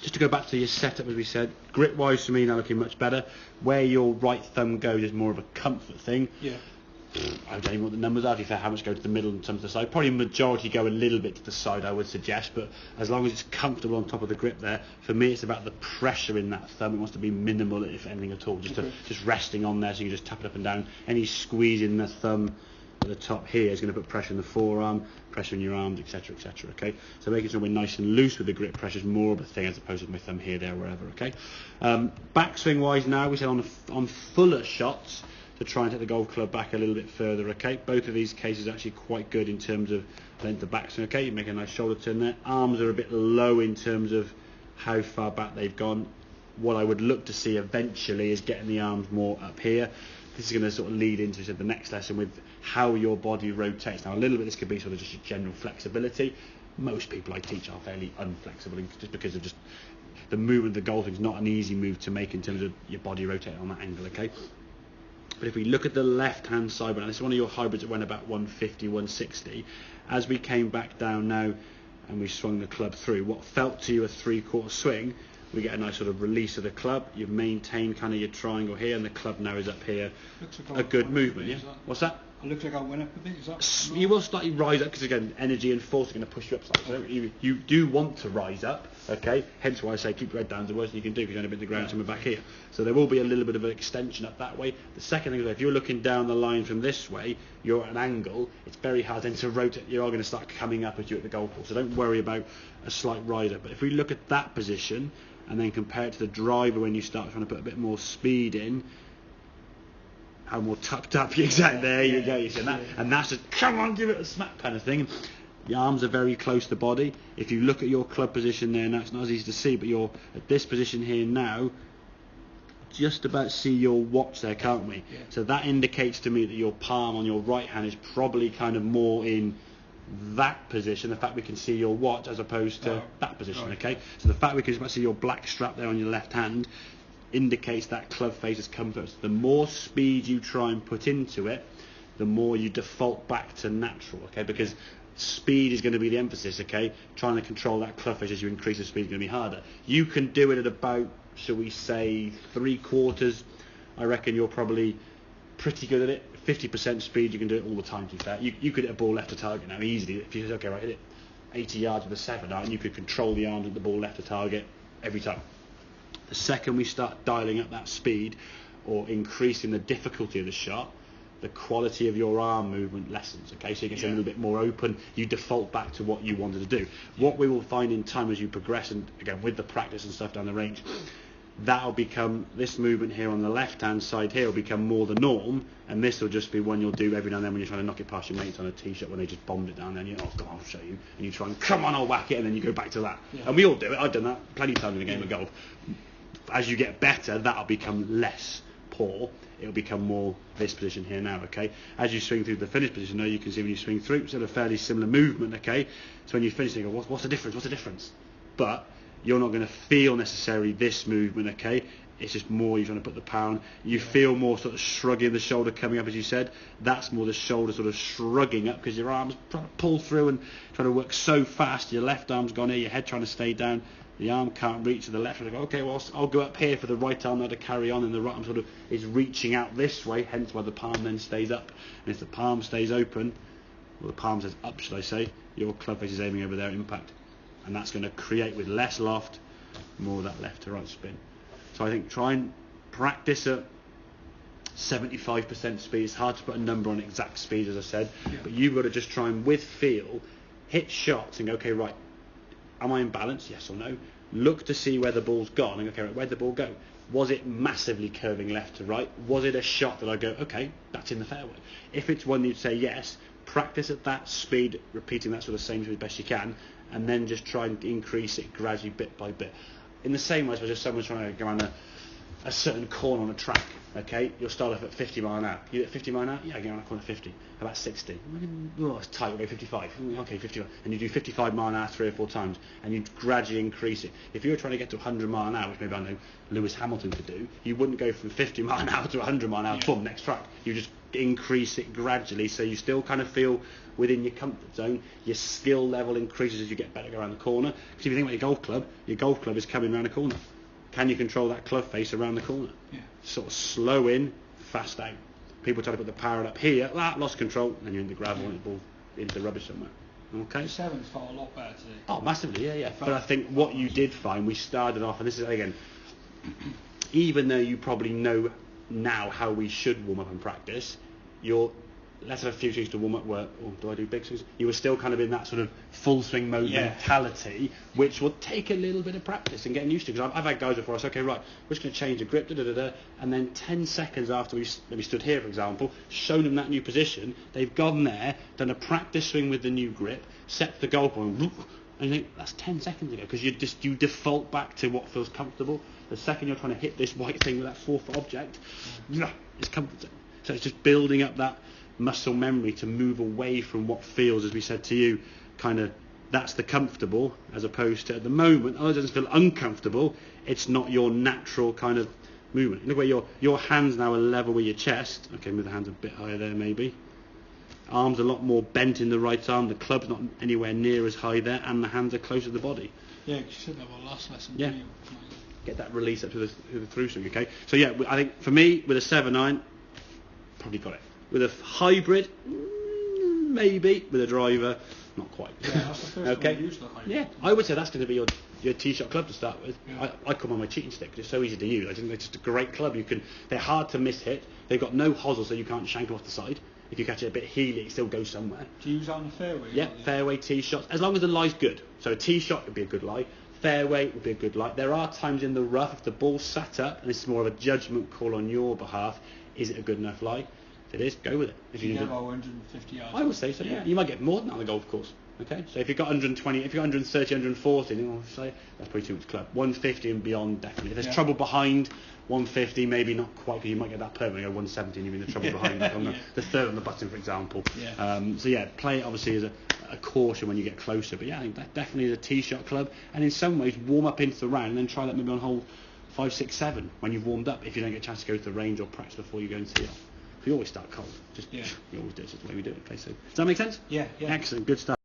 Just to go back to your setup, as we said, grip-wise for me now looking much better. Where your right thumb goes is more of a comfort thing. Yeah. I don't even know what the numbers are, to be fair, how much go to the middle and some to the side. Probably majority go a little bit to the side, I would suggest, but as long as it's comfortable on top of the grip there, for me it's about the pressure in that thumb. It wants to be minimal, if anything at all, just resting on there, so you can just tap it up and down. Any squeeze in the thumb at the top here is going to put pressure in the forearm, pressure in your arms, etc, etc, okay? So making sure we're nice and loose with the grip pressure is more of a thing as opposed to my thumb here, there, wherever, okay? Backswing wise now, we said on fuller shots, to try and take the golf club back a little bit further, okay? Both of these cases are actually quite good in terms of length of backswing, okay? You make a nice shoulder turn there. Arms are a bit low in terms of how far back they've gone. What I would look to see eventually is getting the arms more up here. This is going to sort of lead into the next lesson with how your body rotates. Now, a little bit this could be sort of just a general flexibility. Most people I teach are fairly unflexible just because of just the movement of the golfing is not an easy move to make in terms of your body rotating on that angle, okay? But if we look at the left-hand side, now this is one of your hybrids that went about 150, 160. As we came back down now and we swung the club through, what felt to you a three-quarter swing, we get a nice sort of release of the club. You've maintained kind of your triangle here, and the club now is up here. Like a good movement, yeah? What's that? It looks like I went up a bit. Is that you will slightly rise up because, again, energy and force are going to push you up slightly. So you do want to rise up, okay? Hence why I say keep your head down. The worst thing you can do because you're going to be the ground somewhere back here. So there will be a little bit of an extension up that way. The second thing is if you're looking down the line from this way, you're at an angle, it's very hard then to rotate. You are going to start coming up at you at the golf ball. So don't worry about a slight rise up. But if we look at that position and then compare it to the driver when you start trying to put a bit more speed in, how more tucked up you get. There you go. You see that, and that's just come on, give it a smack kind of thing. The arms are very close to the body. If you look at your club position there, now it's not as easy to see, but you're at this position here now. Just about see your watch there, can't we? Yeah. So that indicates to me that your palm on your right hand is probably kind of more in that position. The fact we can see your watch as opposed to that position. Okay. So the fact we can see your black strap there on your left hand indicates that club face has come first. The more speed you try and put into it, the more you default back to natural, okay? Because speed is going to be the emphasis, okay? Trying to control that club face as you increase the speed is going to be harder. You can do it at about, shall we say, 3/4. I reckon you're probably pretty good at it. 50% speed, you can do it all the time, to be fair. You could hit a ball left to target now easily. If you say, okay, right, hit it 80 yards with a 7-iron, you could control the arms of the ball left to target every time. The second we start dialing up that speed or increasing the difficulty of the shot, the quality of your arm movement lessens, okay? So you get a little bit more open, you default back to what you wanted to do. What we will find in time as you progress, and again with the practice and stuff down the range, that'll become, this movement here on the left hand side here will become more the norm, and this will just be one you'll do every now and then when you're trying to knock it past your mates on a tee shot when they just bombed it down, then you oh God, I'll show you, and you try and come on, I'll whack it, and then you go back to that. And we all do it. I've done that plenty of times in a game of golf. As you get better, that'll become less poor. It'll become more this position here now, okay? As you swing through the finish position now, you can see when you swing through, it's a fairly similar movement, okay? So when you finish, you go, what's the difference? What's the difference? But you're not going to feel necessarily this movement, okay? It's just more you're trying to put the power on. You feel more sort of shrugging the shoulder coming up, as you said. That's more the shoulder sort of shrugging up because your arm's trying to pull through and trying to work so fast. Your left arm's gone here, your head trying to stay down. The arm can't reach to the left. And I go, okay, well, I'll go up here for the right arm now to carry on, and the right arm sort of is reaching out this way, hence why the palm then stays up. And if the palm stays open, or the palm says up, should I say, your club face is aiming over there at impact. And that's going to create, with less loft, more of that left to right spin. So I think try and practice at 75% speed. It's hard to put a number on exact speed, as I said, but you've got to just try and, with feel, hit shots and go, okay, right, am I in balance? Yes or no? Look to see where the ball's gone and okay, right, where'd the ball go? Was it massively curving left to right? Was it a shot that I go, okay, that's in the fairway? If it's one you'd say yes, practice at that speed, repeating that sort of same speed as best you can, and then just try and increase it gradually bit by bit. In the same way as just someone's trying to go on a a certain corner on a track, okay, you'll start off at 50 mile an hour. You at 50 mile an hour? Yeah, I get on a corner 50. How about 60? Oh, it's tight, we'll go 55. Okay, 55. And you do 55 mile an hour 3 or 4 times, and you gradually increase it. If you were trying to get to 100 mile an hour, which maybe I know Lewis Hamilton could do, you wouldn't go from 50 mile an hour to 100 mile an hour, boom, next track. You just increase it gradually, so you still kind of feel within your comfort zone. Your skill level increases as you get better around the corner. Because if you think about your golf club is coming around the corner. Can you control that club face around the corner? Yeah. Sort of slow in, fast out. People try to put the power up here, lost control, and you're in the gravel and the ball into the rubbish somewhere. Okay? The 7's felt a lot better today. Oh, massively, yeah. But I think what you did find, we started off, and this is, again, even though you probably know now how we should warm up and practice, let's have a few swings to warm up work, or do I do big swings? You were still kind of in that sort of full swing mode mentality, which will take a little bit of practice and getting used to. Because I've had guys before, I say, okay, right, we're just going to change the grip, and then 10 seconds after we stood here, for example, shown them that new position, they've gone there, done a practice swing with the new grip, set the goal point, and you think, that's 10 seconds ago, because you default back to what feels comfortable. The second you're trying to hit this white thing with that 4-foot object, it's comfort zone. So it's just building up that muscle memory to move away from what feels, as we said to you, kind of that's the comfortable, as opposed to at the moment, it doesn't feel uncomfortable, it's not your natural kind of movement. Look where your hands now are level with your chest. Okay, move the hands a bit higher there maybe. Arms a lot more bent in the right arm, the club's not anywhere near as high there, and the hands are closer to the body. Yeah, you said that about last lesson. Yeah. Get that release up to the through swing, okay? So yeah, I think for me, with a 7-9, probably got it. With a hybrid, maybe. With a driver, not quite. Yeah, that's the first okay. one I used the hybrid. Yeah, I would say that's going to be your tee shot club to start with. Yeah. I call them on my cheating stick because it's so easy to use. I think they're just a great club. They're hard to miss hit. They've got no hosel, so you can't shank them off the side. If you catch it a bit heely, it still goes somewhere. Do you use that on the fairway? Yeah, fairway tee shots. As long as the lie's good. So a tee shot would be a good lie. Fairway would be a good lie. There are times in the rough, if the ball's sat up, and this is more of a judgment call on your behalf, is it a good enough lie? If it is, go with it. If you get about 150 yards. I would say so, yeah. You might get more than that on the golf course. Okay, so if you've got 120, if you've got 130, 140, then I'll say that's probably too much club. 150 and beyond, definitely. If there's trouble behind 150, maybe not quite, because you might get that permanent, go 170 and you're in the trouble behind, like on the third on the button, for example. Yeah. So yeah, play it obviously as a caution when you get closer, but yeah, I think that definitely is a tee shot club, and in some ways warm up into the round and then try that maybe on hole 5, 6, 7 when you've warmed up, if you don't get a chance to go to the range or practice before you go and tee off. We always start cold. You always do it. It's just the way we do it. Okay, so does that make sense? Yeah. Excellent. Good stuff.